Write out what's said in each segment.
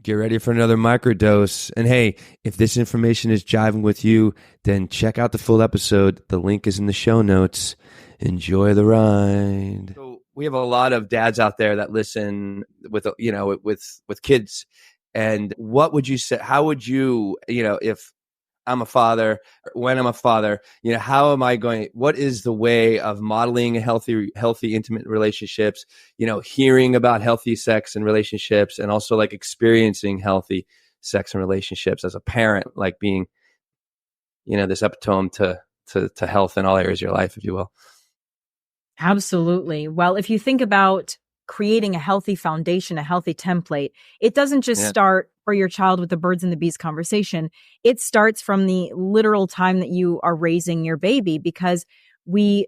Get ready for another microdose. And hey, if this information is jiving with you, then check out the full episode. The link is in the show notes. Enjoy the ride. So we have a lot of dads out there that listen with, with kids. And what would you say? How would you, if I'm a father, when I'm a father, how am I going, what is the way of modeling healthy, intimate relationships, hearing about healthy sex and relationships, and also like experiencing healthy sex and relationships as a parent, like being, this epitome to health in all areas of your life, if you will. Absolutely. Well, if you think about creating a healthy foundation, a healthy template, it doesn't just start for your child with the birds and the bees conversation. It starts from the literal time that you are raising your baby, because we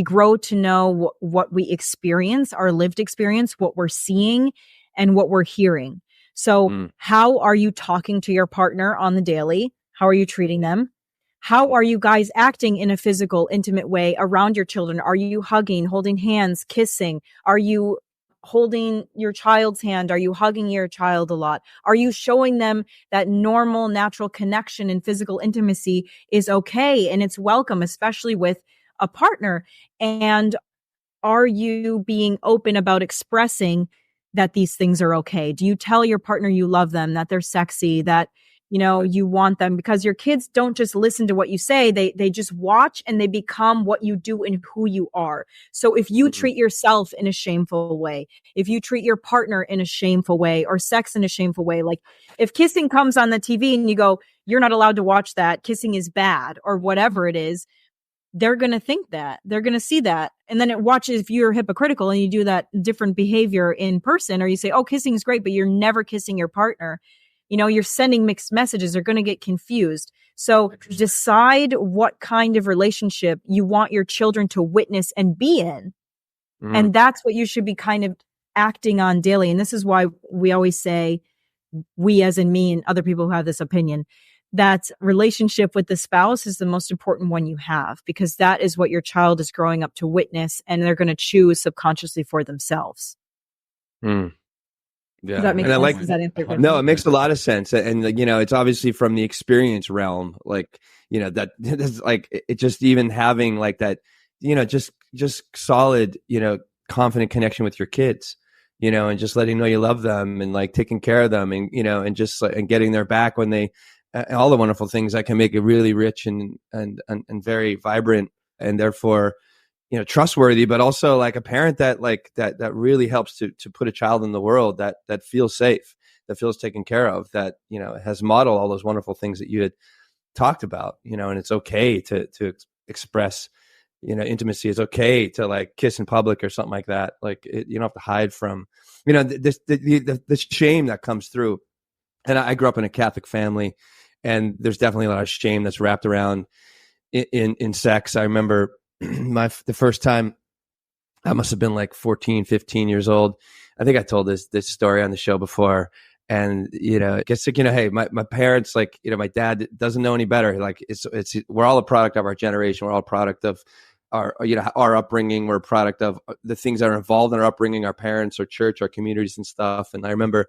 grow to know what we experience, our lived experience, what we're seeing and what we're hearing. So how are you talking to your partner on the daily? How are you treating them? How are you guys acting in a physical, intimate way around your children? Are you hugging, holding hands, kissing? Are you holding your child's hand? Are you hugging your child a lot? Are you showing them that normal, natural connection and physical intimacy is okay and it's welcome, especially with a partner? And are you being open about expressing that these things are okay? Do you tell your partner you love them, that they're sexy, that you want them? Because your kids don't just listen to what you say. They just watch and they become what you do and who you are. So if you treat yourself in a shameful way, if you treat your partner in a shameful way, or sex in a shameful way, like if kissing comes on the TV and you go, you're not allowed to watch that, kissing is bad, or whatever it is, they're going to think that. They're going to see that. And then it watches if you're hypocritical and you do that different behavior in person, or you say, oh, kissing is great, but you're never kissing your partner. You're sending mixed messages. They're going to get confused. So decide what kind of relationship you want your children to witness and be in. And that's what you should be kind of acting on daily. And this is why we always say, we as in me and other people who have this opinion, that relationship with the spouse is the most important one you have, because that is what your child is growing up to witness, and they're going to choose subconsciously for themselves. Yeah. Does that make sense? Does that answer your question? No, it makes a lot of sense. And, it's obviously from the experience realm, like, that's like, it just even having like that, just solid, confident connection with your kids, and just letting them know you love them and like taking care of them and, and just like, and getting their back when they, all the wonderful things that can make it really rich and very vibrant, and therefore, trustworthy, but also like a parent that really helps to put a child in the world that feels safe, that feels taken care of, that, has modeled all those wonderful things that you had talked about, and it's okay to express, intimacy. It's okay to like kiss in public or something like that. Like you don't have to hide from, the shame that comes through. And I grew up in a Catholic family, and there's definitely a lot of shame that's wrapped around in sex. I remember the first time, I must have been like 14, 15 years old. I think I told this story on the show before. And, it gets like, hey, my parents, like, my dad doesn't know any better. Like we're all a product of our generation. We're all a product of our upbringing. We're a product of the things that are involved in our upbringing, our parents, our church, our communities and stuff. And I remember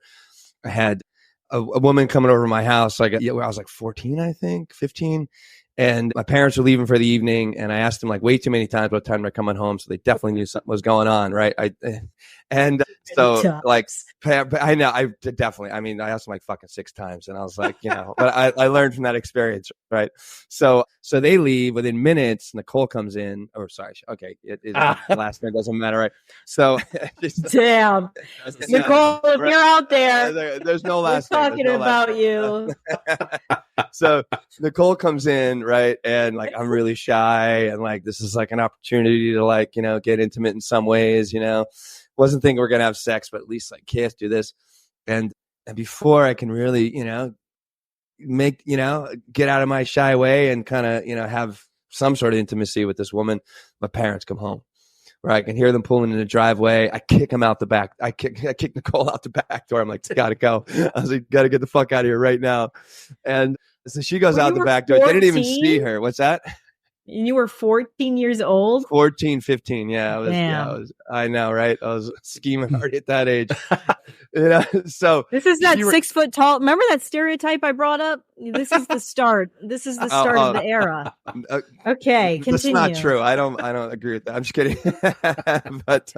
I had a woman coming over to my house. Like, I was like 14, I think 15. And my parents were leaving for the evening, and I asked them like way too many times what time they're coming home, so they definitely knew something was going on, right? So like, I know, I definitely, I mean, I asked them like fucking 6 times, and I was like, but I learned from that experience, right? So they leave within minutes. Nicole comes in, or sorry, okay, the last name doesn't matter, right? So damn, Nicole, if you're out there, there's no last name. Talking about you. So Nicole comes in, right? And like, I'm really shy, and like, this is like an opportunity to like, get intimate in some ways, wasn't thinking we're going to have sex, but at least like kiss, do this. And before I can really, make, get out of my shy way and kind of, have some sort of intimacy with this woman, my parents come home. Right, I can hear them pulling in the driveway. I kick them out the back. I kick Nicole out the back door. I'm like, gotta go. I was like, gotta get the fuck out of here right now. And so she goes out the back door. 14? They didn't even see her. What's that? You were 14 years old? 14, 15. Yeah, Damn. I know, right? I was scheming hard at that age. So this is that 6 foot tall. Remember that stereotype I brought up? This is the start. This is the start of the era. Okay, continue. That's not true. I don't agree with that. I'm just kidding. But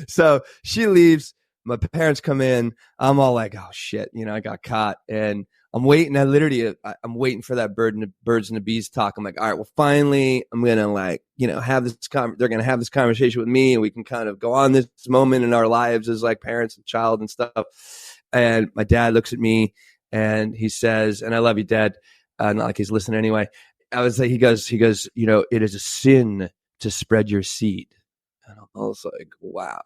so she leaves. My parents come in. I'm all like, oh shit, I got caught, and I'm waiting. I'm waiting for that birds and the bees talk. I'm like, all right, well, finally, I'm gonna have this. They're gonna have this conversation with me, and we can kind of go on this moment in our lives as like parents and child and stuff. And my dad looks at me and he says, "And I love you, Dad." Not like he's listening anyway. I was like, he goes, it is a sin to spread your seed. And I was like, wow.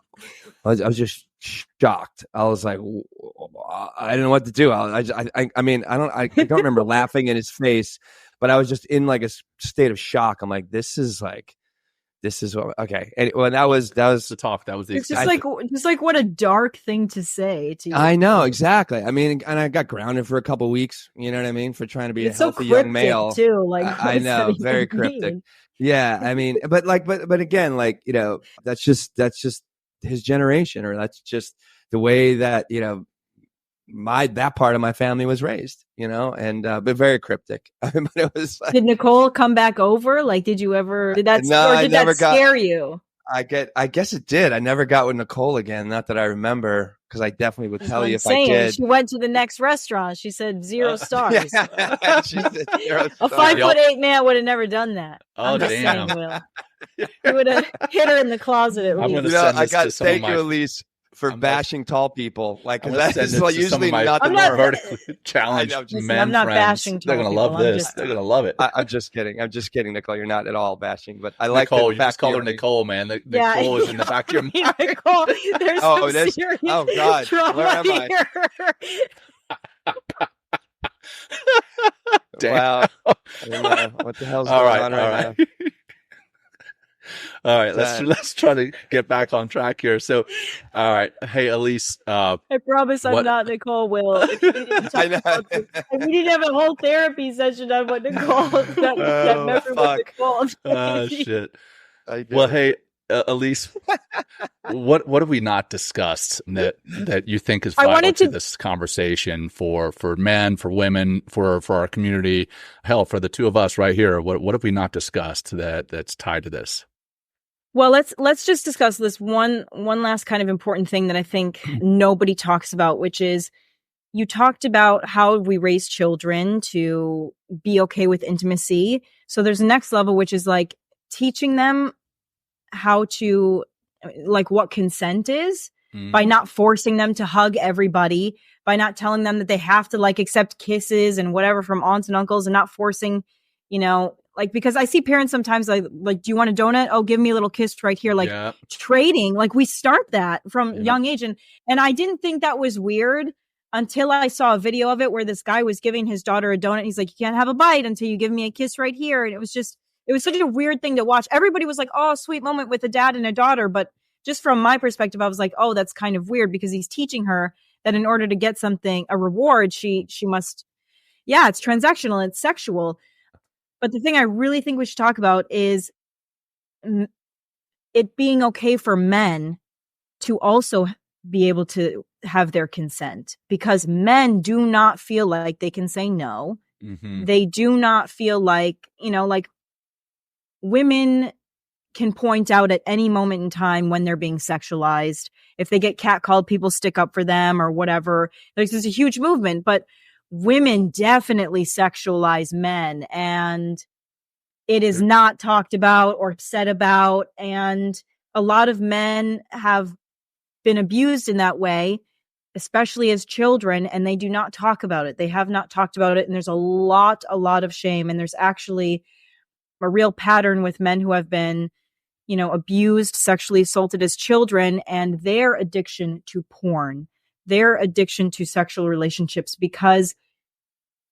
I was just shocked. I was like, I didn't know what to do. I don't remember laughing in his face, but I was just in like a state of shock. I'm like, this is what, okay. And well, that was the talk. That was the it's just like what a dark thing to say to you. I know, exactly. I mean, and I got grounded for a couple weeks, you know what I mean? For trying to be a healthy young male too. Like, I know, very cryptic. Yeah. I mean, but again, like, that's just his generation, or that's just the way that, that part of my family was raised, and but very cryptic. But it was like, did Nicole come back over? Like, did that scare you? I guess it did. I never got with Nicole again. Not that I remember, because I definitely would tell you if I did. She went to the next restaurant. She said 0 stars. Yeah. She said 0 stars. A 5'8" man would have never done that. Oh, damn. Will. He would have hit her in the closet at least. I got thank you, Elise, for bashing tall people. Like, that's usually not the norm. Vertically challenged men. I'm not bashing tall people. They're going to love this. They're going to love it. I'm just kidding. Nicole. You're not at all bashing, but I like Nicole. You just call her Nicole, man. Nicole is in the back of your mind. Nicole, there's serious God. Where am I? Wow. What the hell's going on right now? All right, let's try to get back on track here. So, all right, hey Elise, I promise I'm not Nicole. Will I know. We need to have a whole therapy session on what Nicole that Nicole. Shit. Well, hey Elise, what have we not discussed that you think is vital to this conversation for men, for women, for our community? Hell, for the two of us right here, what have we not discussed that's tied to this? Well, let's just discuss this one last kind of important thing that I think nobody talks about, which is you talked about how we raise children to be okay with intimacy. So there's a next level, which is like teaching them how to, like, what consent is by not forcing them to hug everybody, by not telling them that they have to like accept kisses and whatever from aunts and uncles, and not forcing, like, because I see parents sometimes like, do you want a donut? Oh, give me a little kiss right here. Like trading, like we start that from young age. And I didn't think that was weird until I saw a video of it where this guy was giving his daughter a donut. He's like, you can't have a bite until you give me a kiss right here. And it was such a weird thing to watch. Everybody was like, oh, sweet moment with a dad and a daughter. But just from my perspective, I was like, oh, that's kind of weird, because he's teaching her that in order to get something, a reward, she must, it's transactional, it's sexual. But the thing I really think we should talk about is it being okay for men to also be able to have their consent, because men do not feel like they can say no. Mm-hmm. They do not feel like, like women can point out at any moment in time when they're being sexualized. If they get catcalled, people stick up for them or whatever. There's a huge movement, but women definitely sexualize men, and it is not talked about or said about. And a lot of men have been abused in that way, especially as children, and they do not talk about it. They have not talked about it. And there's a lot of shame. And there's actually a real pattern with men who have been, abused, sexually assaulted as children, and their addiction to porn, their addiction to sexual relationships, because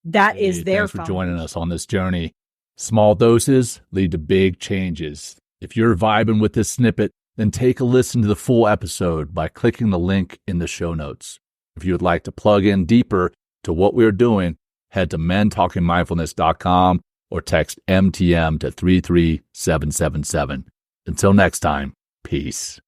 that is their Thanks for joining us on this journey. Small doses lead to big changes. If you're vibing with this snippet, then take a listen to the full episode by clicking the link in the show notes. If you would like to plug in deeper to what we're doing, head to mentalkingmindfulness.com or text MTM to 33777. Until next time, peace.